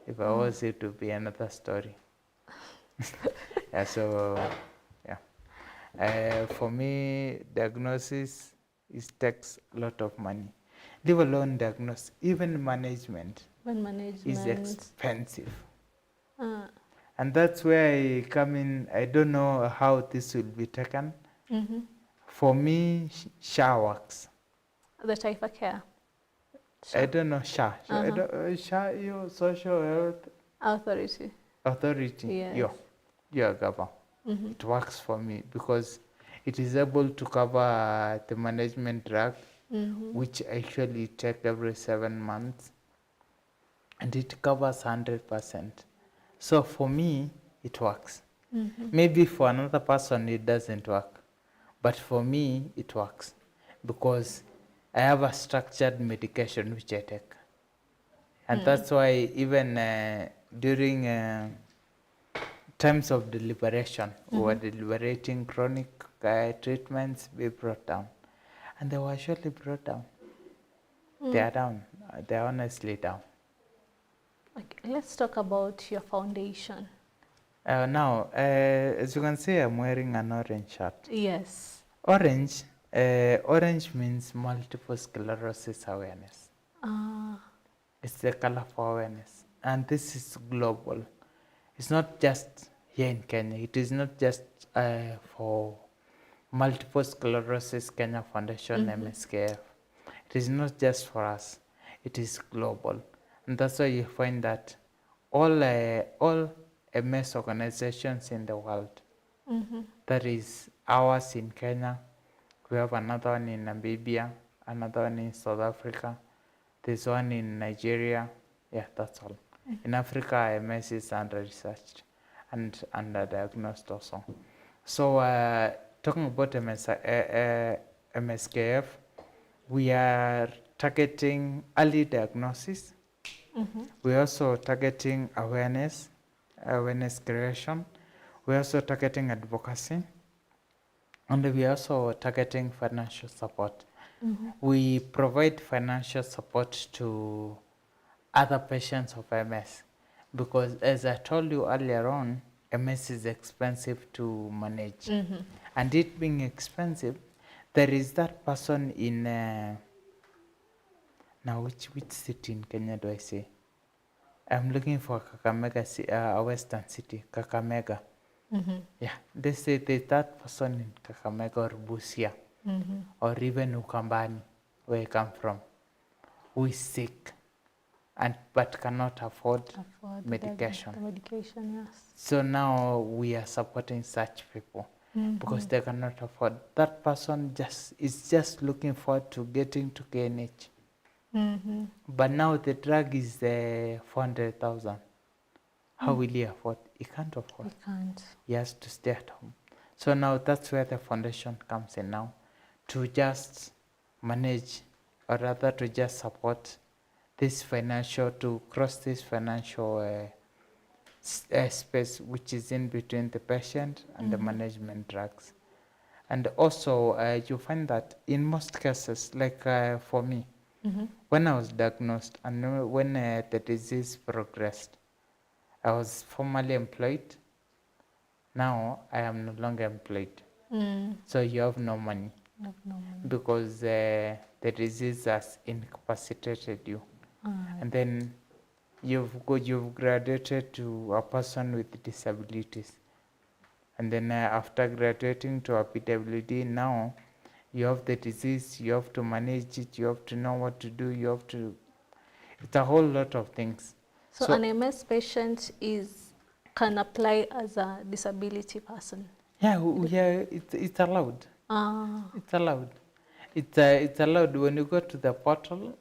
If I was, it would be another story. For me, diagnosis takes a lot of money. Leave alone diagnosis, even management is expensive. And that's where I come in. I don't know how this will be taken. For me, SHA works. The Taifa Care? I don't know SHA. SHA, your Social Health Authority. Yes. Your government. It works for me because it is able to cover the management drug, which actually take every 7 months, and it covers 100%. So for me, it works. Maybe for another person, it doesn't work. But for me, it works because I have a structured medication which I take. And that's why even during times of deliberation, we were deliberating chronic treatments be brought down. And they were surely brought down. They are down. They are honestly down. Okay, let's talk about your foundation. Now, as you can see, I'm wearing an orange shirt. Yes. Orange means multiple sclerosis awareness. It's the color for awareness. And this is global. It's not just here in Kenya. It is not just for Multiple Sclerosis Kenya Foundation, MSKF. It is not just for us. It is global. And that's why you find that all MS organizations in the world, that is ours in Kenya, we have another one in Namibia, another one in South Africa, there's one in Nigeria. Yeah, that's all. In Africa, MS is under researched and under diagnosed also. So talking about MSKF, we are targeting early diagnosis. We're also targeting awareness creation. We're also targeting advocacy. And we are also targeting financial support. We provide financial support to other patients of MS because, as I told you earlier on, MS is expensive to manage. And it being expensive, there is that person in, now which city in Kenya do I say? I'm looking for Kakamega, a western city, Kakamega. Yeah, they say there's that person in Kakamega or Busia or even Ukambani, where I come from, who is sick and but cannot afford medication. The medication, yes. So now we are supporting such people because they cannot afford. That person is just looking forward to getting to KNH. But now the drug is 400,000. How will he afford? He can't afford. He can't. He has to stay at home. So now that's where the foundation comes in now, to just manage, or rather to just support this financial, to cross this financial space which is in between the patient and the management drugs. And also you find that in most cases, like for me, when I was diagnosed and when the disease progressed, I was formerly employed. Now I am no longer employed. So you have no money. Because the disease has incapacitated you. And then you've graduated to a person with disabilities. And then after graduating to a PWD, now you have the disease, you have to manage it, you have to know what to do, you have to, it's a whole lot of things. So an MS patient can apply as a disability person? Yeah, it's allowed. It's allowed. It's allowed when you go to the portal.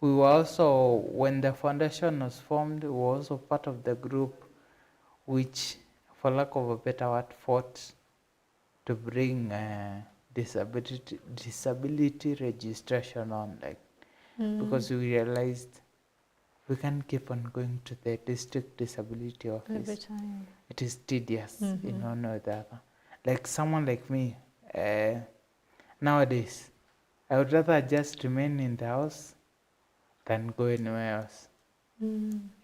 We were also, when the foundation was formed, we were also part of the group which, for lack of a better word, fought to bring disability registration online. Because we realized we can't keep on going to the district disability office. Every time. It is tedious in one or the other. Like someone like me, nowadays, I would rather just remain in the house than go anywhere else.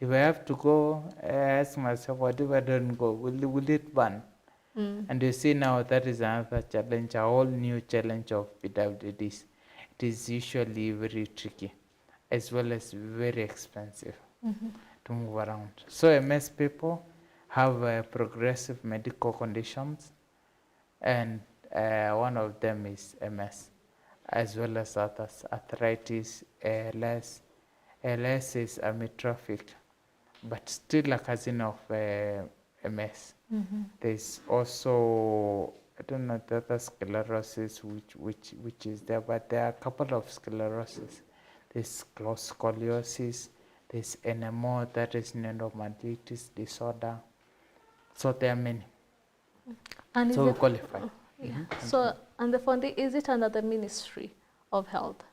If I have to go, I ask myself, what if I don't go? Will it burn? And you see now that is another challenge, a whole new challenge of PWDs. It is usually very tricky, as well as very expensive to move around. So MS people have progressive medical conditions, and one of them is MS, as well as others, arthritis, ALS. ALS is amyotrophic, but still a cousin of MS. There's also, I don't know, the other sclerosis which is there, but there are a couple of sclerosis. There's scoliosis, there's NMO, that is neuromyelitis disorder. So there are many. And so we qualify. So, and the foundation, is it under the Ministry of Health?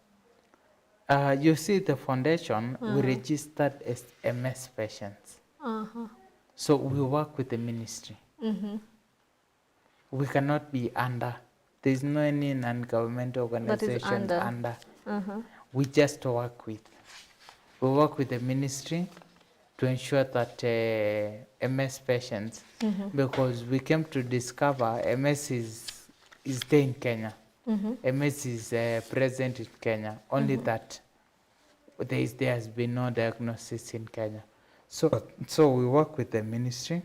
You see, the foundation, we registered as MS patients. So we work with the ministry. We cannot be under. There is no any non-governmental organization under. We just work with. We work with the ministry to ensure that MS patients, because we came to discover MS is there in Kenya. MS is present in Kenya, only that there has been no diagnosis in Kenya. So we work with the ministry,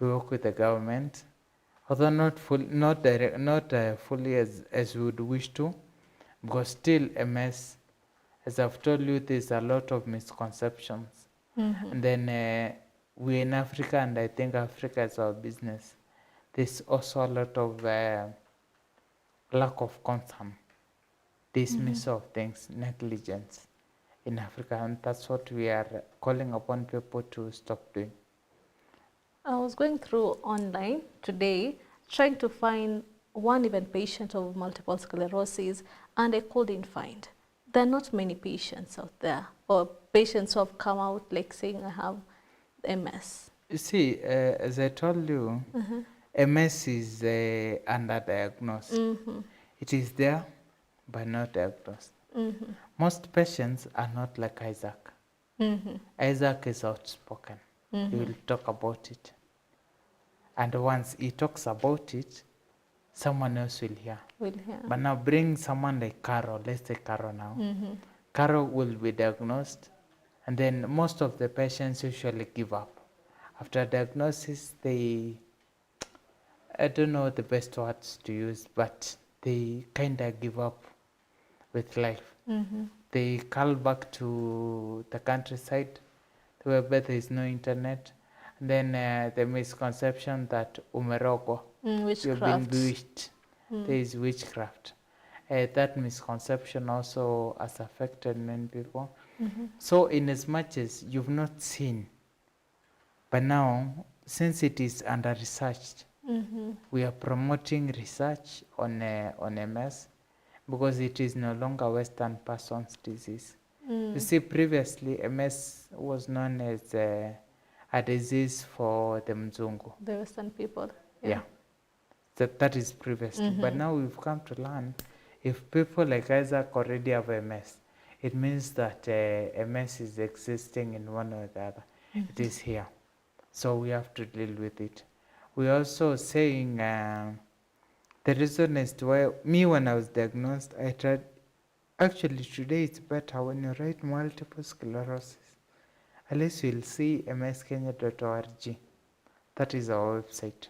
we work with the government, although not fully as we would wish to, because still MS, as I've told you, there's a lot of misconceptions. And then we're in Africa, and I think Africa is our business. There's also a lot of lack of concern, dismissal of things, negligence in Africa, and that's what we are calling upon people to stop doing. I was going through online today, trying to find one even patient of multiple sclerosis, and I couldn't find. There are not many patients out there, or patients who have come out like saying I have MS. You see, as I told you, MS is underdiagnosed. It is there, but not diagnosed. Most patients are not like Isaac. Isaac is outspoken. He will talk about it. And once he talks about it, someone else will hear. But now bring someone like Carol, let's say Carol now. Carol will be diagnosed, and then most of the patients usually give up. After diagnosis, they, I don't know the best words to use, but they kind of give up with life. They call back to the countryside where there is no internet. And then the misconception that umerogo, you've been bewitched. There is witchcraft. That misconception also has affected many people. So in as much as you've not seen, but now, since it is under-researched, we are promoting research on MS because it is no longer Western person's disease. You see, previously, MS was known as a disease for the Mzungu. The Western people. Yeah. That is previously. But now we've come to learn if people like Isaac already have MS, it means that MS is existing in one or the other. It is here. So we have to deal with it. We're also saying the reason as to why me, when I was diagnosed, I tried. Actually, today it's better when you write multiple sclerosis. At least you'll see mskenya.org. That is our website.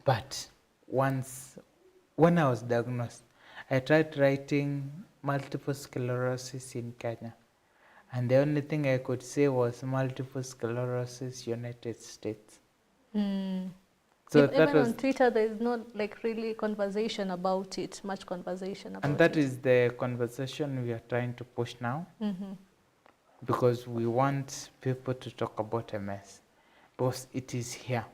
But when I was diagnosed, I tried writing multiple sclerosis in Kenya. And the only thing I could say was multiple sclerosis, United States. So even on Twitter, there is not like really conversation about it, much conversation about it. And that is the conversation we are trying to push now. Because we want people to talk about MS. Because it is here.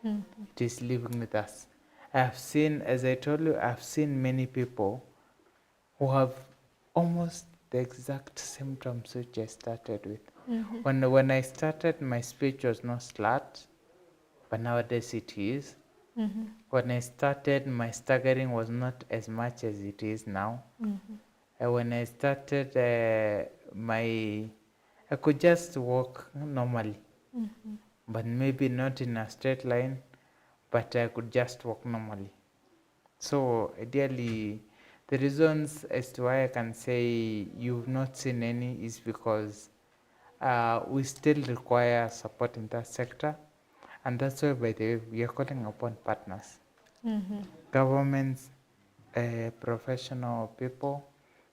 It is living with us. I have seen, as I told you, I've seen many people who have almost the exact symptoms which I started with. When I started, my speech was not slurred, but nowadays it is. When I started, my staggering was not as much as it is now. When I started, I could just walk normally, but maybe not in a straight line, but I could just walk normally. So ideally, the reasons as to why I can say you've not seen any is because we still require support in that sector. And that's why, by the way, we are calling upon partners, governments, professional people,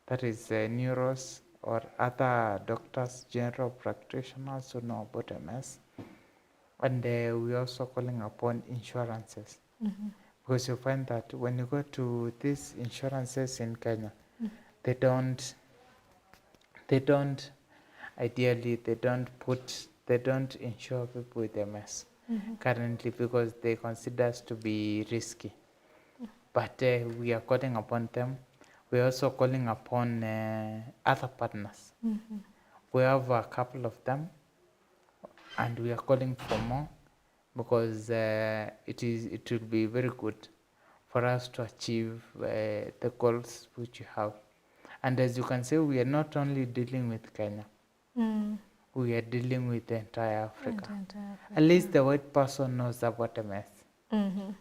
that is neuros or other doctors, general practitioners who know about MS. And we're also calling upon insurances. Because you find that when you go to these insurances in Kenya, they don't insure people with MS currently because they consider us to be risky. But we are calling upon them. We're also calling upon other partners. We have a couple of them, and we are calling for more because it will be very good for us to achieve the goals which we have. And as you can see, we are not only dealing with Kenya. We are dealing with the entire Africa. At least the white person knows about MS,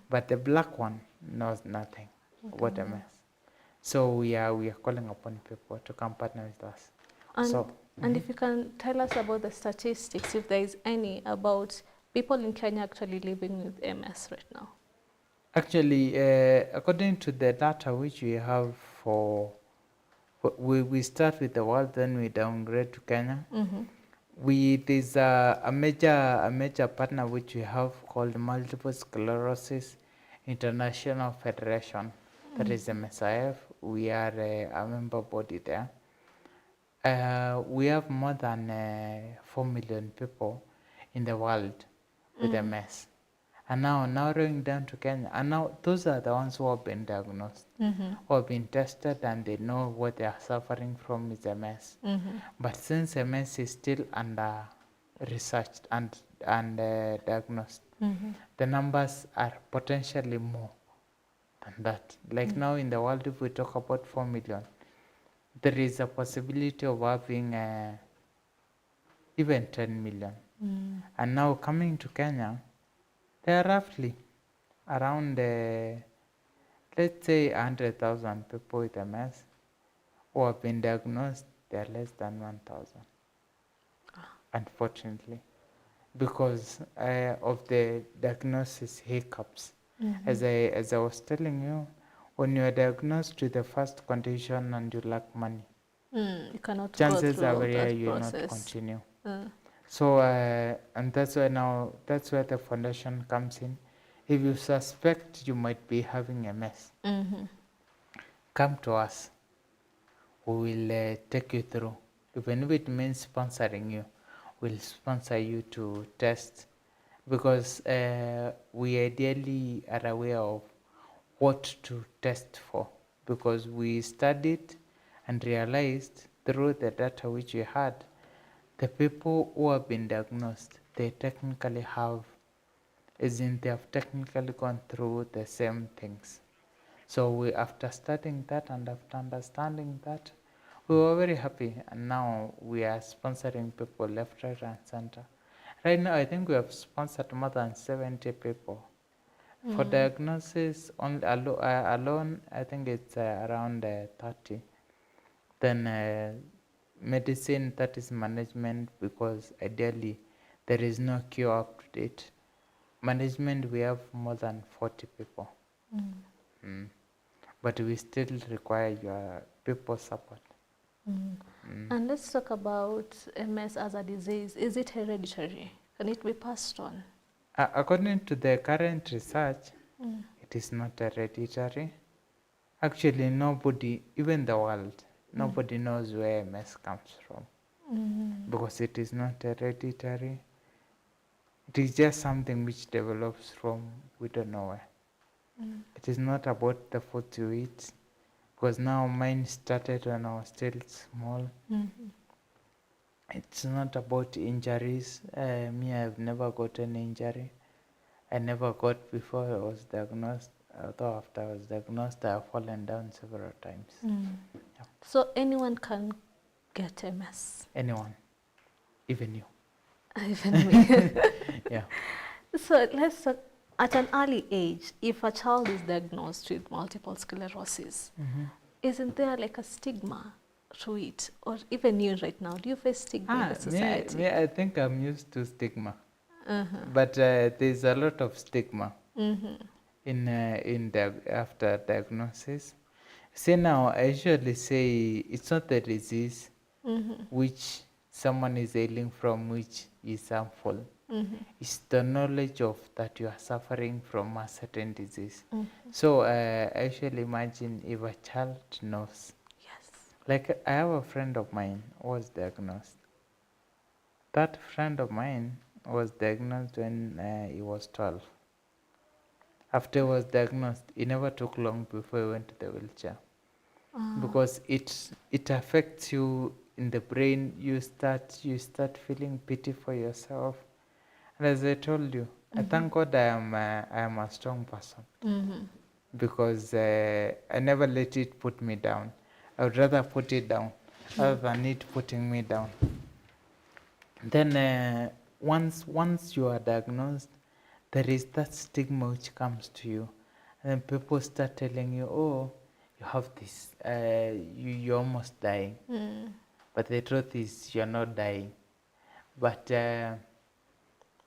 but the black one knows nothing about MS. So we are calling upon people to come partner with us. And if you can tell us about the statistics, if there is any, about people in Kenya actually living with MS right now. Actually, according to the data which we have we start with the world, then we downgrade to Kenya. There's a major partner which we have called Multiple Sclerosis International Federation. That is MSIF. We are a member body there. We have more than 4 million people in the world with MS. And now narrowing down to Kenya. And now those are the ones who have been diagnosed, who have been tested, and they know what they are suffering from is MS. But since MS is still under researched and diagnosed, the numbers are potentially more than that. Like now in the world, if we talk about 4 million, there is a possibility of having even 10 million. And now coming to Kenya, there are roughly around, let's say, 100,000 people with MS who have been diagnosed. They are less than 1,000, unfortunately, because of the diagnosis hiccups. As I was telling you, when you are diagnosed with the first condition and you lack money, you cannot chances go are through very high that you will process. not continue. So, and that's where the foundation comes in. If you suspect you might be having MS, come to us. We will take you through. Even if it means sponsoring you, we'll sponsor you to test, because we ideally are aware of what to test for, because we studied and realized through the data which we had, the people who have been diagnosed, they technically have, as in they have technically gone through the same things. So we, after studying that and after understanding that, we were very happy, and now we are sponsoring people left, right, and center. Right now, I think we have sponsored more than 70 people. For diagnosis alone, I think it's around 30. Then medicine, that is management, because ideally there is no cure up to date. Management, we have more than 40 people. But we still require your people's support. And let's talk about MS as a disease. Is it hereditary? Can it be passed on? According to the current research, it is not hereditary. Actually, nobody, even the world, nobody knows where MS comes from, because it is not hereditary. It is just something which develops from we don't know where. It is not about the food you eat, because now mine started when I was still small. It's not about injuries. Me, I've never got an injury. I never got before I was diagnosed. Although after I was diagnosed, I have fallen down several times. Yeah. So anyone can get MS? Anyone, even you. Even me. Yeah. So let's talk, at an early age, if a child is diagnosed with multiple sclerosis, isn't there like a stigma to it? Or even you right now, do you face stigma in the society? Me, I think I'm used to stigma. But there's a lot of stigma after diagnosis. See, now I usually say it's not the disease which someone is ailing from which is harmful. It's the knowledge of that you are suffering from a certain disease. So I usually imagine if a child knows. Yes. Like I have a friend of mine who was diagnosed. That friend of mine was diagnosed when he was 12. After he was diagnosed, it never took long before he went to the wheelchair. Because it affects you in the brain. You start feeling pity for yourself. And as I told you, I thank God I am a strong person. Because I never let it put me down. I would rather put it down rather than it putting me down. Then once you are diagnosed, there is that stigma which comes to you, and then people start telling you, "Oh, you have this. You're almost dying." But the truth is, you're not dying. But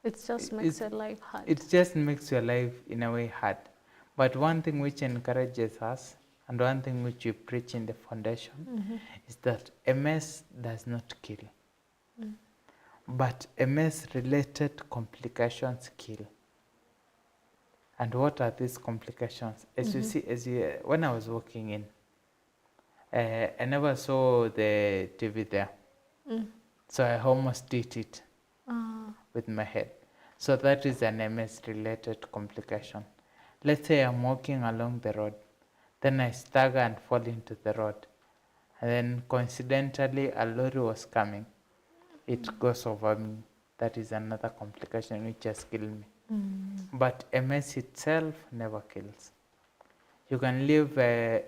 it just makes your life hard. It just makes your life in a way hard. But one thing which encourages us, and one thing which we preach in the foundation, is that MS does not kill. But MS-related complications kill. And what are these complications? As you see, when I was walking in, I never saw the TV there. So I almost did it with my head. So that is an MS-related complication. Let's say I'm walking along the road, then I stagger and fall into the road. And then coincidentally, a lorry was coming. It goes over me. That is another complication which has killed me. But MS itself never kills. You can live,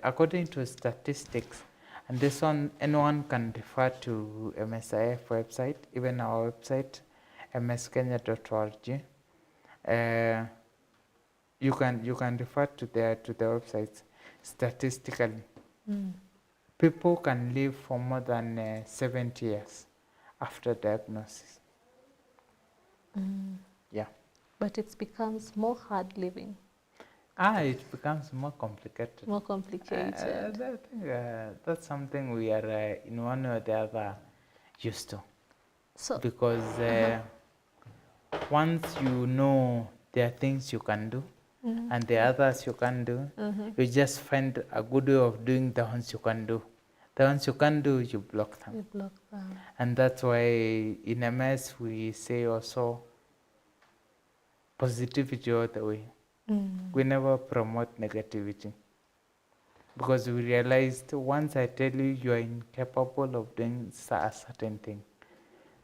according to statistics, and this one, anyone can refer to MSIF website, even our website, mskenya.org. You can refer to the websites statistically. People can live for more than 70 years after diagnosis. Yeah. But it becomes more hard living. It becomes more complicated. More complicated. I think that's something we are, in one way or the other, used to. So, because once you know there are things you can do, and the others you can do, you just find a good way of doing the ones you can do. The ones you can do, you block them. You block them. And that's why in MS we say also positivity all the way. We never promote negativity. Because we realized once I tell you you are incapable of doing a certain thing,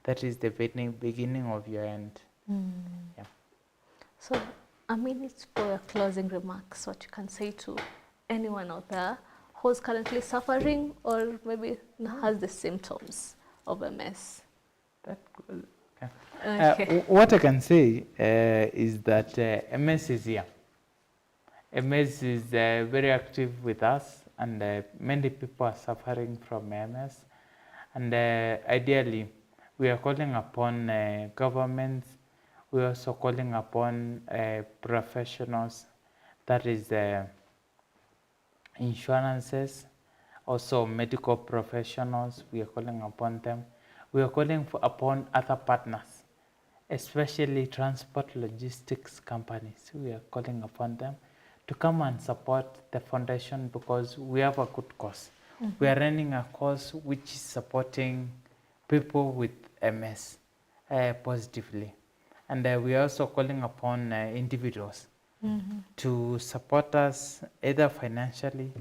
that is the beginning of your end. Yeah. So, a minute for your closing remarks, what you can say to anyone out there who's currently suffering or maybe has the symptoms of MS. That's good. Okay. What I can say is that MS is here. MS is very active with us, and many people are suffering from MS. And ideally, we are calling upon governments. We are also calling upon professionals, that is insurances, also medical professionals. We are calling upon them. We are calling upon other partners, especially transport logistics companies. We are calling upon them to come and support the foundation because we have a good cause. We are running a cause which is supporting people with MS positively. And we are also calling upon individuals to support us either financially,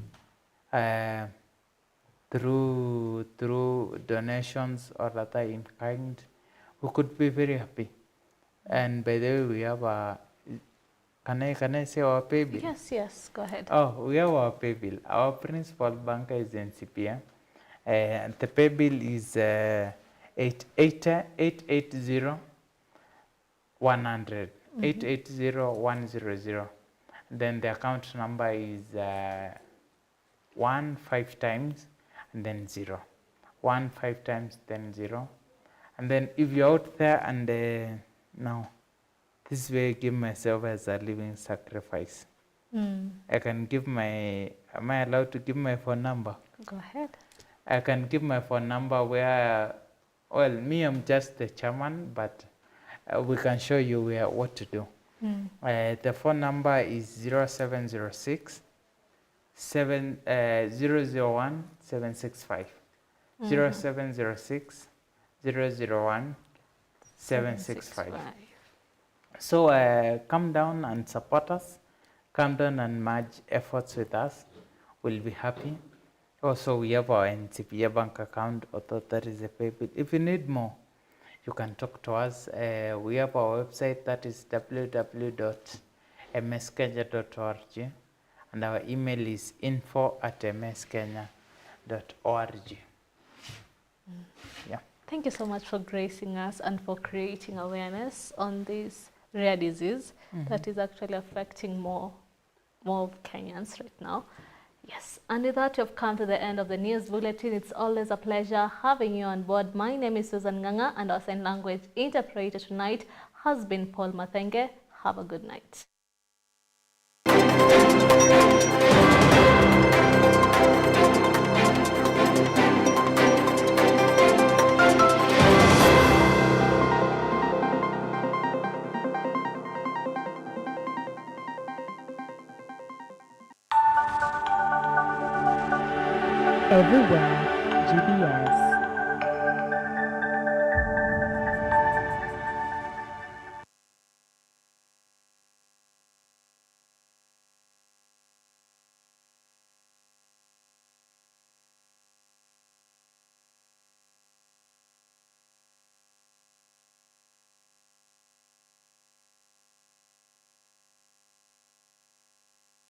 through donations or other in kind. We could be very happy. And by the way, we have a, can I say our pay bill? Yes, go ahead. Oh, we have our pay bill. Our principal banker is NCPM. And the pay bill is 880-100. 880-100. Then the account number is 15 times and then 0. 15 times then 0. And then if you're out there and now, this is where I give myself as a living sacrifice. I can give my, am I allowed to give my phone number? Go ahead. I can give my phone number where, well, me, I'm just the chairman, but we can show you what to do. The phone number is 0706 001 765. 0706 001 765. So come down and support us. Come down and merge efforts with us. We'll be happy. Also, we have our NCPA bank account, although that is a pay bill. If you need more, you can talk to us. We have our website, that is www.mskenya.org, and our email is info@mskenya.org. Yeah. Thank you so much for gracing us and for creating awareness on this rare disease that is actually affecting more of Kenyans right now. Yes, and with that, you've come to the end of the news bulletin. It's always a pleasure having you on board. My name is Susan Nganga, and our sign language interpreter tonight has been Paul Mathenge. Have a good night. Everywhere